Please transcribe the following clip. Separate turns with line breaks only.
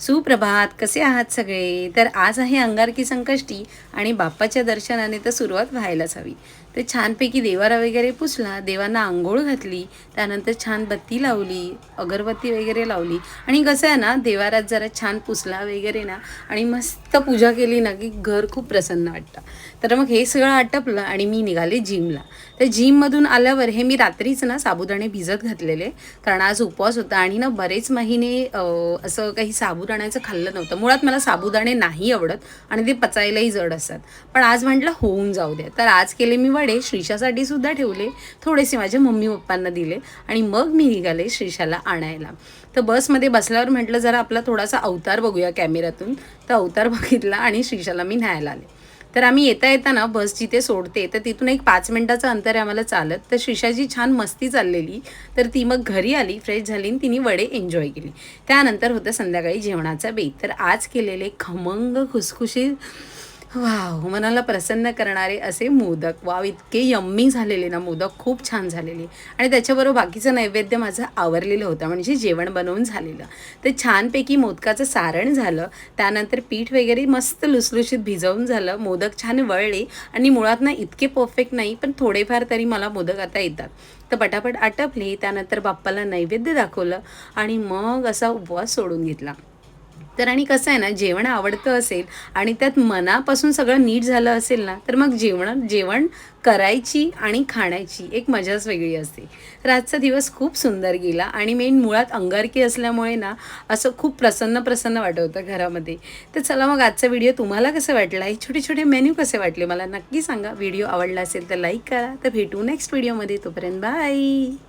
सुप्रभात. कसे आहात सगळे? तर आज आहे अंगारकी संकष्टी आणि बाप्पाच्या दर्शनाने तर सुरुवात व्हायलाच हवी. तर छानपैकी देवारा वगैरे पुसला, देवांना अंघोळ घातली, त्यानंतर छान बत्ती लावली, अगरबत्ती वगैरे लावली आणि कसं आहे ना, देवारात जरा छान पुसला वगैरे ना आणि मस्त पूजा केली ना, की घर खूप प्रसन्न वाटतं. तर मग हे सगळं आटपलं आणि मी निघाले जिमला. तर जिममधून आल्यावर हे मी रात्रीच ना साबुदाणे भिजत घातलेले, कारण आज उपवास होता आणि ना बरेच महिने असं काही साबुदाण्याचं खाल्लं नव्हतं. मुळात मला साबुदाणे नाही आवडत आणि ते पचायलाही जड असतात. पण आज म्हटलं होऊन जाऊ द्या. तर आज केले मी वडे, श्रीषासाठी सुद्धा ठेवले, थोडेसे माझ्या मम्मी पप्पांना दिले आणि मग मी निघाले श्रीषाला आणायला. तर बसमध्ये बसल्यावर म्हटलं जरा आपला थोडासा अवतार बघूया कॅमेऱ्यातून. तर अवतार बघितला आणि श्रीषाला मी न्यायला आले. तर आम्ही येता बस जिथे सोडते तर तिथून एक 5 मिनिटाचं अंतर आहे आम्हाला चालत. तर श्रीषाची छान मस्ती चाललेली. तर ती मग घरी आली, फ्रेश झाली आणि तिने वडे एन्जॉय केले. त्यानंतर होतं संध्याकाळी जेवणाचा बेत. तर आज केलेले खमंग खुसखुशीत वाव! मनाला प्रसन्न करणारे असे मोदक. वाव! इतके यम्मी झालेले ना मोदक, खूप छान झालेले आणि त्याच्याबरोबर बाकीचं नैवेद्य माझं आवरलेलं होतं, म्हणजे जेवण बनवून झालेलं. तर छानपैकी मोदकाचं सारण झालं. त्यानंतर पीठ वगैरे मस्त लुसलुशीत भिजवून झालं. मोदक छान वळले आणि मुळात ना इतके परफेक्ट नाही, पण थोडेफार तरी मला मोदक आता येतात. तर पटापट आटपले. त्यानंतर बाप्पाला नैवेद्य दाखवलं आणि मग असा उपवास सोडून घेतला. तर आणि कसं आहे ना, जेवण आवडतं असेल आणि त्यात मनापासून सगळं नीट झालं असेल ना, तर मग जेवण करायची आणि खाण्याची एक मजाच वेगळी असते. तर आजचा दिवस खूप सुंदर गेला आणि मेन मुळात अंगारकी असल्यामुळे ना, असं खूप प्रसन्न प्रसन्न वाटत होतं घरामध्ये. तर चला मग आजचा व्हिडिओ तुम्हाला कसा वाटला? हे छोटे छोटे मेन्यू कसे वाटले मला नक्की सांगा. व्हिडिओ आवडला असेल तर लाईक करा. तर भेटू नेक्स्ट व्हिडिओमध्ये. तोपर्यंत बाय.